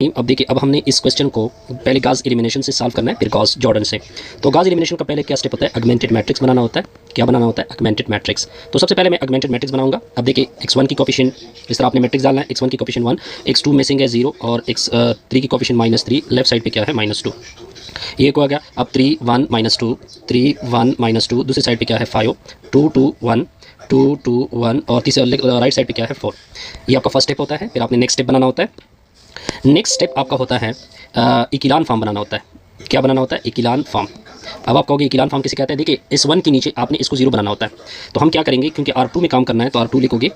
अब देखिए, अब हमने इस क्वेश्चन को पहले गाउस एलिमिनेशन से सॉल्व करना है, फिर गॉस जॉर्डन से। तो गाउस एलिमिनेशन का पहले क्या स्टेप होता है, ऑगमेंटेड मैट्रिक्स बनाना होता है। क्या बनाना होता है, ऑगमेंटेड मैट्रिक्स। तो सबसे पहले मैं ऑगमेंटेड मैट्रिक्स बनाऊंगा। अब देखिए, x1 की कोफिशिएंट, इस तरह आपने मैट्रिक्स डालना है। x1 की कोफिशिएंट 1, x2 मिसिंग है 0 और x3 की कोफिशिएंट -3, लेफ्ट साइड पे क्या है -2, ये को आ गया। अब 3 1 -2, 3 1 -2, दूसरी साइड पे क्या है 5, 2 2 1, 2 2 1 और तीसरे राइट साइड पे क्या है 4। ये आपका फर्स्ट स्टेप होता है। फिर आपने नेक्स्ट स्टेप बनाना होता है। नेक्स्ट स्टेप आपका होता है इकिलान फॉर्म बनाना होता है। क्या बनाना होता है, इकिलान फॉर्म। अब आप कहोगे इकिलान फॉर्म किसे कहते हैं। देखिए, इस 1 के नीचे आपने इसको 0 बनाना होता है। तो हम क्या करेंगे, क्योंकि R2 में काम करना है तो R2 लिखोगे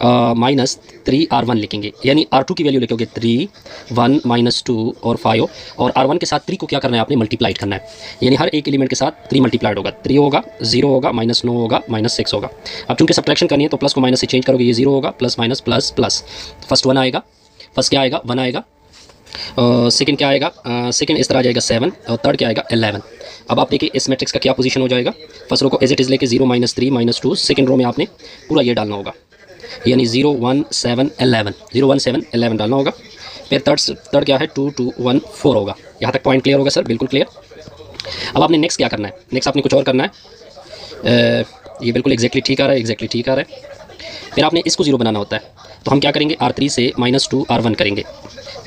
-3R1 लिखेंगे, यानी R2 की वैल्यू लिखोगे 3 1 -2 और 5, और R1 के साथ 3 को क्या करना है, आपने मल्टीप्लाइड करना है। यानी हर एक एलिमेंट के साथ 3 मल्टीप्लाइड होगा। 3 होगा, 0 होगा, -9 होगा, -6 होगा। अब चूंकि सब्ट्रैक्शन करनी है तो प्लस को माइनस से चेंज करोगे, ये 0 होगा, plus minus plus plus. First 1 आएगा, फर्स्ट क्या आएगा 1 आएगा, सेकंड क्या आएगा, सेकंड इस तरह आ जाएगा 7 और थर्ड क्या आएगा 11। अब आप देखिए इस मैट्रिक्स का क्या पोजीशन हो जाएगा। फर्स्ट रो को एज इट इज़ लेके 0 -3 -2, सेकंड रो में आपने पूरा ये डालना होगा, यानी 0 1 7 11, 0 1 7 11 डालना होगा। फिर थर्ड क्या है 2 2 1 4 होगा। यहाँ तक पॉइंट क्लियर होगा सर, बिल्कुल क्लियर। अब आपने नेक्स्ट क्या करना है, नेक्स्ट आपने कुछ और करना है। ये बिल्कुल एग्जैक्टली ठीक आ रहा है, एग्जैक्टली ठीक आ रहा है। फिर आपने इसको 0 बनाना होता है। तो हम क्या करेंगे, R3 से -2 R1 करेंगे।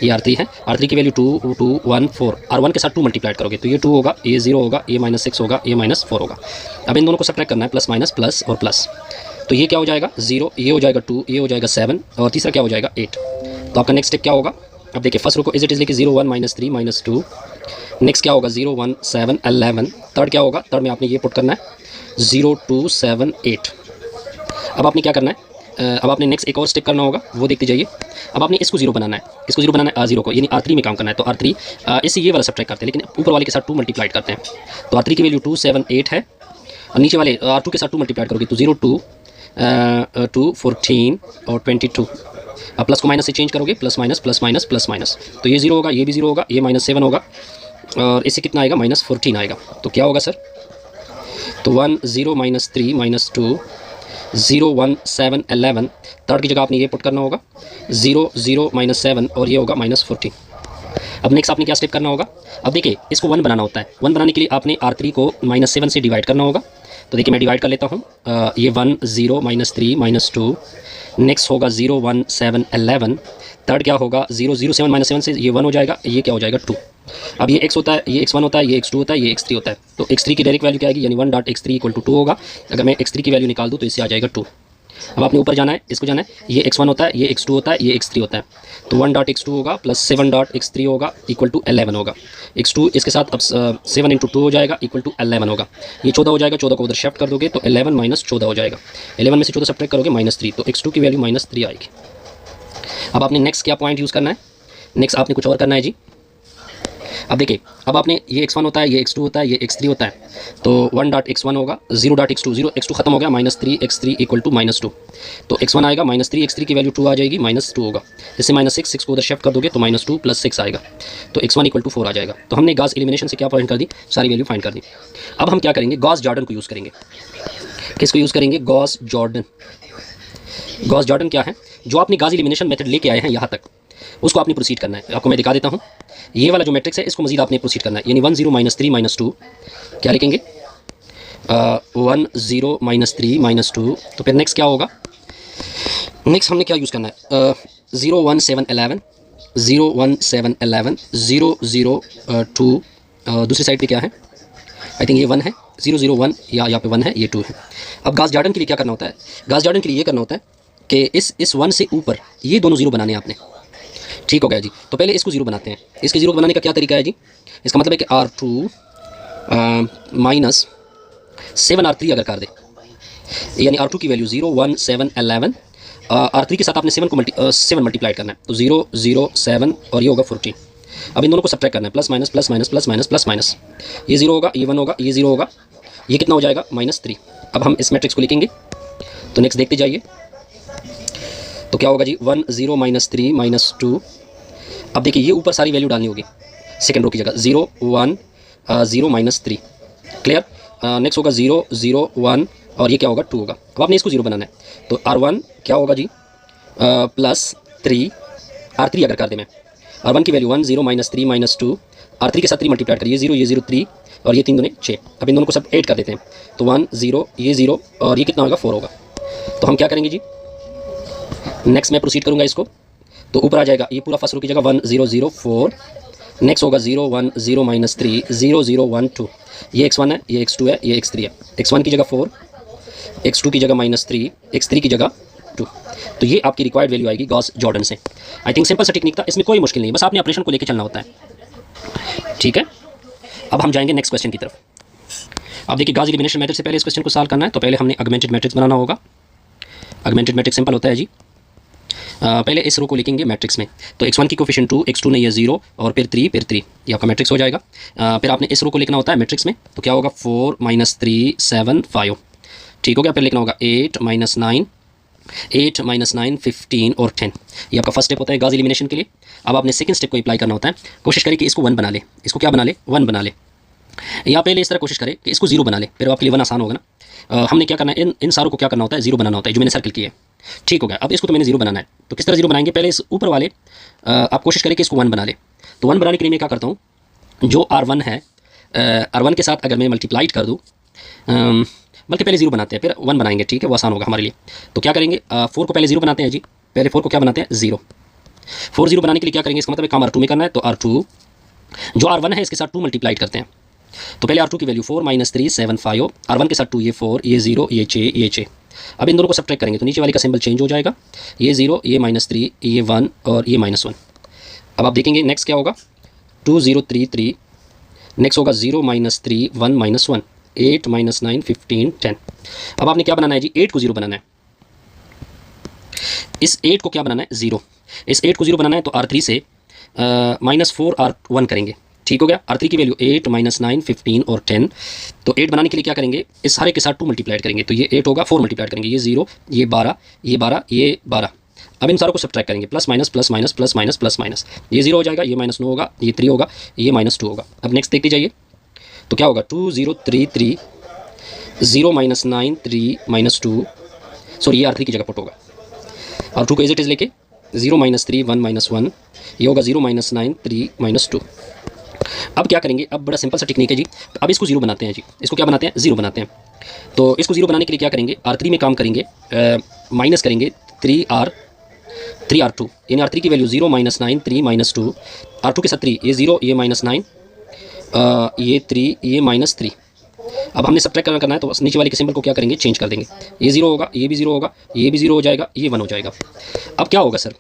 ये R3 है, R3 की वैल्यू 2 2 1 4, R1 के साथ 2 मल्टीप्लाइड करोगे तो ये 2 होगा, ये 0 होगा, ये -6 होगा, ये -4 होगा। अब इन दोनों को सब्ट्रैक्ट करना है, प्लस माइनस प्लस और प्लस। तो ये क्या हो जाएगा 0, ये हो जाएगा 2, ये हो जाएगा 7 और तीसरा क्या हो जाएगा 8। तो आपका नेक्स्ट स्टेप क्या होगा। अब देखिए फर्स्ट रो को इज इट इज लेके 0 1 -3 -2, नेक्स्ट क्या होगा 0 1 7 11, थर्ड क्या होगा, थर्ड में आपने ये पुट करना है 0 2 7 8। अब आपने क्या करना है, अब आपने नेक्स्ट एक और स्टेप करना होगा, वो देखते जाइए। अब आपने इसको 0 बनाना है, इसको 0 बनाना है R0 को, यानी R3 में काम करना है। तो R3 इससे ये वाला सब्ट्रैक्ट करते हैं, लेकिन ऊपर वाले के साथ 2 मल्टीप्लाइड करते हैं। तो R3 की वैल्यू 2 7 8 है, और नीचे वाले R2 के साथ 2 मल्टीप्लाइड करोगे तो 0 2 2 14 और 22। अब प्लस को माइनस से चेंज करोगे, plus minus plus minus plus minus. तो ये 0 होगा, ये भी 0 होगा, ये -7 होगा, और इससे कितना आएगा -14 आएगा। तो क्या होगा सर, तो 1 0 -3 -2 0 1 7 11, थर्ड की जगह आपने ये पुट करना होगा 0 0 -7 और ये होगा -14। अब नेक्स्ट आपने क्या स्टेप करना होगा। अब देखिए इसको 1 बनाना होता है। 1 बनाने के लिए आपने R3 को -7 से डिवाइड करना होगा। तो देखिए मैं डिवाइड कर लेता हूँ। ये 1 0 -3 -2, नेक्स्ट होगा 0 1 7 11, थर्ड क्या होगा 0 0 7 -7 से ये 1 हो जाएगा, ये क्या हो जाएगा 2। अब ये x होता है, ये x1 होता है, ये x2 होता है, ये x3 होता है। तो x3 की डायरेक्ट वैल्यू क्या आएगी, यानी 1.x3 = 2 होगा। अगर मैं x3 की वैल्यू निकाल दूँ तो इससे आ जाएगा 2। अब आपने ऊपर जाना है, इसको जाना है, ये x1 होता है, ये x2 होता है, ये x3 होता है। तो 1.x2 होगा प्लस 7.x3 होगा = 11 होगा। x2 इसके साथ अब 7 × 2 हो जाएगा = 11 होगा। ये 14 हो जाएगा, 14 को उधर शिफ्ट कर दोगे तो 11 - 14 हो जाएगा। 11 में से 14 सब्ट्रैक्ट करोगे -3, तो x2 की वैल्यू -3 आएगी। अब आपने नेक्स्ट क्या पॉइंट यूज़ करना है, नेक्स्ट आपने कुछ और करना है जी। अब देखिए, अब आपने ये x1 होता है, ये x2 होता है, ये x3 होता है। तो 1.x1 होगा, 0.x2, 0x2 खत्म हो गया, -3x3 = -2। तो x1 आएगा, -3x3 की वैल्यू 2 आ जाएगी, -2 होगा। इससे -6 को उधर शिफ्ट कर दोगे तो -2 + 6 आएगा। तो x1 = 4 आ जाएगा। तो हमने गॉस एलिमिनेशन से क्या फाइंड कर दी, सारी वैल्यू फाइंड कर दी। अब हम क्या करेंगे, गॉस जॉर्डन को यूज़ करेंगे। किसको यूज़ करेंगे, गॉस जॉर्डन। गॉस जॉर्डन क्या है, जो आपने गॉस एलिमिनेशन मेथड लेके आए हैं यहाँ तक, उसको आपने प्रोसीड करना है। आपको मैं दिखा देता हूँ, ये वाला जो मैट्रिक्स है इसको मजीद आपने प्रोसीड करना है। यानी 1 0 -3 -2 क्या लिखेंगे, 1 0 -3 -2। तो फिर नेक्स्ट क्या होगा, नेक्स्ट हमने क्या यूज़ करना है, 0 1 7 11, 0 1 7 11, 0 0 2, दूसरी साइड पे क्या है, आई थिंक ये 1 है, 0 0 1, या यहाँ पे 1 है, ये 2 है। अब गॉस जॉर्डन के लिए क्या करना होता है, गॉस जॉर्डन के लिए ये करना होता है कि इस 1 से ऊपर ये दोनों 0 बनाने हैं आपने। ठीक हो गया जी। तो पहले इसको 0 बनाते हैं। इसके 0 बनाने का क्या तरीका है जी, इसका मतलब है कि R2 -7 R3 अगर कर दे, यानी R2 की वैल्यू 0 1 7 11, R3 के साथ आपने 7 मल्टीप्लाइड करना है। तो 0 0 7 और ये होगा 14। अब इन दोनों को सब्ट्रैक्ट करना है, plus minus plus minus plus minus plus minus. ये 0 होगा, ये 1 होगा, ये 0 होगा, ये कितना हो जाएगा -3। अब हम इस मैट्रिक्स को लिखेंगे। तो नेक्स्ट देखते जाइए, तो क्या होगा जी 1 0 -3 -2। अब देखिए ये ऊपर सारी वैल्यू डालनी होगी सेकंड रो की जगह, 0 1 0 -3, क्लियर। नेक्स्ट होगा 0 0 1 और ये क्या होगा 2 होगा। अब आपने इसको 0 बनाना है। तो R1 क्या होगा जी +3, R3 अगर कर दे मैं, R1 की वैल्यू 1 0 माइनस 3 माइनस 2, R3 के साथ 3 मल्टीप्लाई करिए, ये 0 3 और ये 3 दूने 6। अब इन दोनों को सब ऐड कर देते हैं, तो 1 0 ये 0 और ये कितना होगा 4 होगा। तो हम क्या करेंगे जी, नेक्स्ट मैं प्रोसीड करूँगा इसको, तो ऊपर आ जाएगा ये पूरा फर्स्ट रो की जगह 1 0 0 4, नेक्स्ट होगा 0 1 0 माइनस 3 0 0 1 2, ये x1 है, ये x2 है, ये x3 है, x1 की जगह 4, x2 की जगह -3, x3 की जगह 2। तो ये आपकी रिक्वायर्ड वैल्यू आएगी गॉस जॉर्डन से। आई थिंक सिंपल सा टेक्निक था, इसमें कोई मुश्किल नहीं है, बस आपने ऑपरेशन को लेकर चलना होता है। ठीक है, अब हम जाएंगे नेक्स्ट क्वेश्चन की तरफ। अब देखिए गॉस एलिमिनेशन मेथड से पहले इस क्वेश्चन को सॉल्व करना है, तो पहले हमने ऑगमेंटेड मैट्रिक्स बनाना होगा। ऑगमेंटेड मैट्रिक्स सिंपल होता है जी, पहले इस रो को लिखेंगे मैट्रिक्स में, तो x1 की कोफिशिएंट 2, x2 नहीं है 0 और फिर 3 ये आपका मैट्रिक्स हो जाएगा। फिर आपने इस रो को लिखना होता है मैट्रिक्स में, तो क्या होगा 4 -3 7 5, ठीक हो गया। फिर लिखना होगा 8 -9 15 और 10, ये आपका फर्स्ट स्टेप होता है गॉस एलिमिनेशन के लिए। अब आपने सेकंड स्टेप को अप्लाई करना होता है, कोशिश करें कि इसको 1 बना ले, इसको क्या बना ले 1 बना ले, या पहले इस तरह कोशिश करें कि इसको 0 बना ले, फिर आपके लिए 1 आसान होगा ना। हमने क्या करना है, इन सारों को क्या करना होता है 0 बनाना होता है, जो मैंने सर्कल किया है, ठीक हो गया। अब इसको तो मैंने 0 बनाना है, तो किस तरह 0 बनाएंगे, पहले इस ऊपर वाले आप कोशिश करें कि इसको 1 बना ले। तो 1 बनाने के लिए मैं क्या करता हूँ, जो R1 है R1 के साथ अगर मैं मल्टीप्लाइड कर दूँ, बल्कि पहले 0 बनाते हैं फिर 1 बनाएंगे, ठीक है, वो आसान होगा हमारे लिए। तो क्या करेंगे 4 को पहले 0 बनाते हैं जी, पहले 4 को क्या बनाते हैं 0, 4 0 बनाने के लिए क्या करेंगे, इसका मतलब काम R2 में करना है, तो R2 जो R1 है इसके साथ 2 मल्टीप्लाइड करते हैं। तो पहले R2 की वैल्यू 4 -3 7 5, R1 के साथ 2, ये 4 ये 0 ये 6 ये 6। अब इन दोनों को सब्ट्रैक्ट करेंगे तो नीचे वाले का सिंबल चेंज हो जाएगा, ये 0 ये -3 ये 1 और ये -1। अब आप देखेंगे नेक्स्ट क्या होगा 2 0 3 3, नेक्स्ट होगा 0 -3 1 -1 8 -9 15 10। अब आपने क्या बनाना है जी, 8 को 0 बनाना है, इस 8 को क्या बनाना है 0, इस 8 को 0 बनाना है, तो R3 से -4 R1 करेंगे, ठीक हो गया। R3 की वैल्यू 8 -9 15 और 10। तो 8 बनाने के लिए क्या करेंगे, इस सारे के साथ 2 मल्टीप्लाइड करेंगे, तो ये 8 होगा, 4 मल्टीप्लाइड करेंगे, ये 0 ये 12 ये 12 ये 12। अब इन सारों को सब्ट्रैक्ट करेंगे, plus minus plus minus plus minus plus minus, ये 0 हो जाएगा, ये -9 होगा, ये 3 होगा, ये -2 होगा। अब नेक्स्ट देखते जाइए, तो क्या होगा 2 0 3 3 0 -9 3 -2, सॉरी ये R3 की जगह पुट होगा, R2 को एज इट इज़ लेके 0 -3 1 -1, ये होगा 0 -9 3 -2। अब क्या करेंगे, अब बड़ा सिंपल सा टेक्निक है जी, अब इसको 0 बनाते हैं जी, इसको क्या बनाते हैं 0 बनाते हैं। तो इसको 0 बनाने के लिए क्या करेंगे, R3 में काम करेंगे, माइनस करेंगे 3R2, यानी R3 की वैल्यू 0 -9 3 -2, R2 के साथ 3, ये 0 ये -9 ये 3 ये -3। अब हमने सब्ट्रैक्ट करना है, तो नीचे वाले के सिंबल को क्या करेंगे चेंज कर देंगे, ये 0 होगा, ये भी 0 होगा, ये भी 0 हो जाएगा, ये 1 हो जाएगा। अब क्या होगा सर,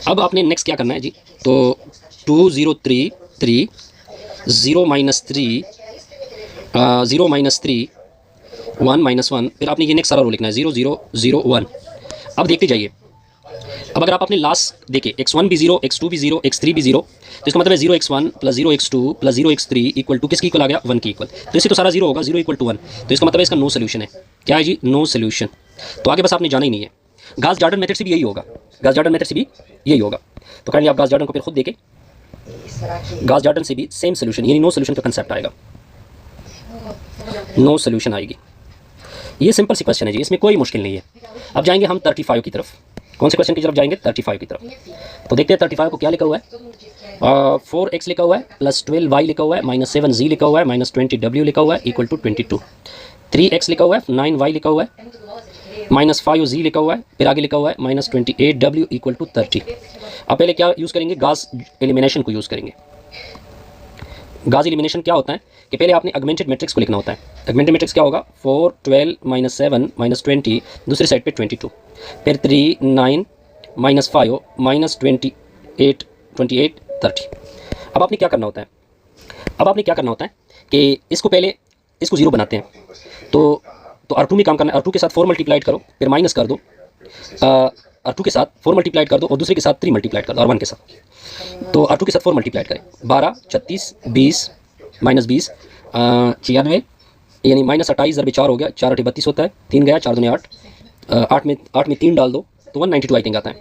अब आपने नेक्स्ट क्या करना है जी, तो 2 0 3 3 0 -3 0 -3 1 -1, फिर आपने ये नेक्स्ट सारा रो लिखना है 0 0 0 1। अब देखते जाइए, अब अगर आप अपने लास्ट देखें x1 भी 0 x2 भी 0 x3 भी 0, तो इसका मतलब है 0 x1 + 0 x2 + 0 x3 equal to किसकी इक्वल आ गया 1 की इक्वल। तो इससे तो सारा 0 होगा, 0 = 1, तो इसका मतलब है इसका नो सोल्यूशन है। क्या है जी, नो सोल्यूशन। तो आगे बस आपने जाना ही नहीं है, गॉस जॉर्डन मेथड से भी यही होगा, गॉस जॉर्डन मेथड से भी यही होगा। तो काइंडली आप गॉस जॉर्डन को फिर खुद देखें, गॉस जॉर्डन से भी सेम सोल्यूशन, यानी नो सोल्यूशन का कंसेप्ट आएगा, नो सोल्यूशन आएगी। ये सिंपल सी क्वेश्चन है जी, इसमें कोई मुश्किल नहीं है। अब जाएंगे हम 35 की तरफ, कौन से क्वेश्चन की तरफ जाएंगे 35 की तरफ। तो देखते हैं 35 को क्या लिखा हुआ है, 4x लिखा हुआ है, +12y लिखा हुआ है, -7z लिखा हुआ है, -20w लिखा हुआ है इक्वल टू 22, 3x लिखा हुआ है, 9y लिखा हुआ है, -5z लिखा हुआ है, फिर आगे लिखा हुआ है -28w इक्वल टू 30। अब पहले क्या यूज़ करेंगे, गॉस एलिमिनेशन को यूज़ करेंगे। गॉस एलिमिनेशन क्या होता है कि पहले आपने ऑगमेंटेड मैट्रिक्स को लिखना होता है। ऑगमेंटेड मैट्रिक्स क्या होगा, 4 12 -7 -20, दूसरी साइड पे 22, फिर 3 9 -5 -28 28 30। अब आपने क्या करना होता है, अब आपने क्या करना होता है कि इसको पहले इसको 0 बनाते हैं, तो R2 में काम करना है, R2 के साथ 4 मल्टीप्लाइड करो, फिर माइनस कर दो, R2 के साथ 4 मल्टीप्लाइड कर दो और दूसरे के साथ 3 मल्टीप्लाइड कर दो, R1 के साथ। तो R2 के साथ 4 मल्टीप्लाइड करें, 12 36 20 -20 96, यानी -28 × 4 हो गया, 4 8 32 होता है, 3 गया 4 दूनी 8, 8 में 3 डाल दो तो 192 आई थिंक आता है,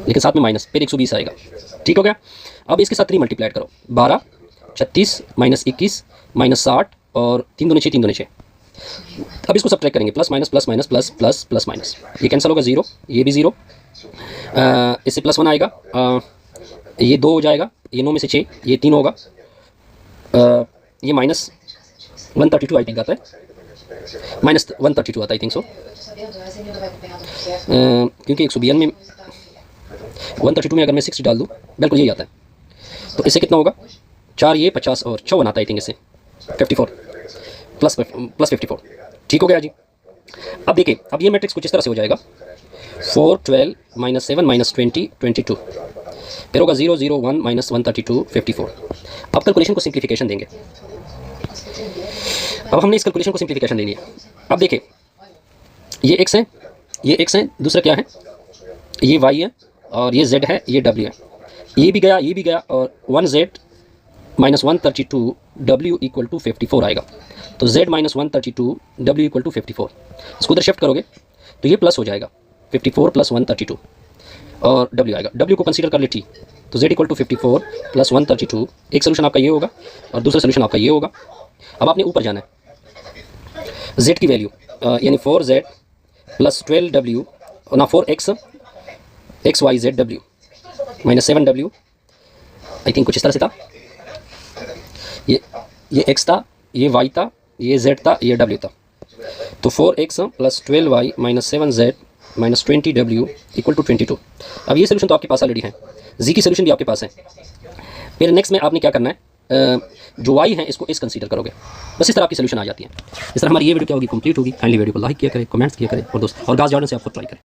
लेकिन साथ में माइनस, फिर 120 आएगा, ठीक हो गया। अब इसके साथ 3 मल्टीप्लाइड करो, 12 36 -21 -60 और 3 दूनी 6 3 दूनी 6। अब इसको सब्ट्रैक्ट करेंगे, plus minus plus minus plus plus plus minus, ये कैंसिल होगा 0, ये भी 0, इससे +1 आएगा, ये 2 हो जाएगा, ये 9 में से 6, ये 3 होगा, ये माइनस 132 आई थिंक आता है, माइनस 132 आता है आई थिंक सो, क्योंकि 192 में 132 में अगर मैं 6 डाल दूँ बिल्कुल यही आता है। तो इससे कितना होगा, 4 ये 50 और 54 आता है आई थिंक, इससे 54 प्लस 54, ठीक हो गया जी। अब देखिए, अब ये मैट्रिक्स कुछ इस तरह से हो जाएगा, 4 12 माइनस 7 माइनस 20 22, फिर होगा 0 0 1 माइनस 132 54। अब कैलकुलेशन को सिंप्लीफिकेशन देंगे। अब हमने इस कैलकुलेशन को सिंप्लीफिकेशन लेनी है। अब देखिए, ये x है, ये x है, दूसरा क्या है, ये y है, और ये z है, ये w है, ये भी गया, ये भी गया, और 1z minus 132 w equal to 54 आएगा। तो z minus 132 w equal to 54, इसको उधर शिफ्ट करोगे तो ये प्लस हो जाएगा, 54 प्लस 132 और w आएगा, w को कंसीडर कर ले t, तो z इक्वल टू 54 प्लस 132। एक सोल्यूशन आपका ये होगा और दूसरा सोल्यूशन आपका ये होगा। अब आपने ऊपर जाना है, z की वैल्यू यानी 4z प्लस 12w ना 4x xyzw minus 7w, I think कुछ इस तरह से था, ये x था, ये y था, ये z था, ये w था। तो 4x plus 12y minus 7z minus 20w equal to 22। अब ये सोल्यूशन तो आपके पास ऑलरेडी है, z की सोल्यूशन भी आपके पास है। फिर नेक्स्ट में आपने क्या करना है, जो y है इसको इस कंसीडर करोगे, बस इस तरह आपकी सोल्यूशन आ जाती है। इस तरह हमारी ये वीडियो क्या होगी, कंप्लीट होगी। काइंडली वीडियो को लाइक किया करें, कमेंट्स किया करें, और दोस्त और गास जॉर्डन से आप खुद ट्राई करें।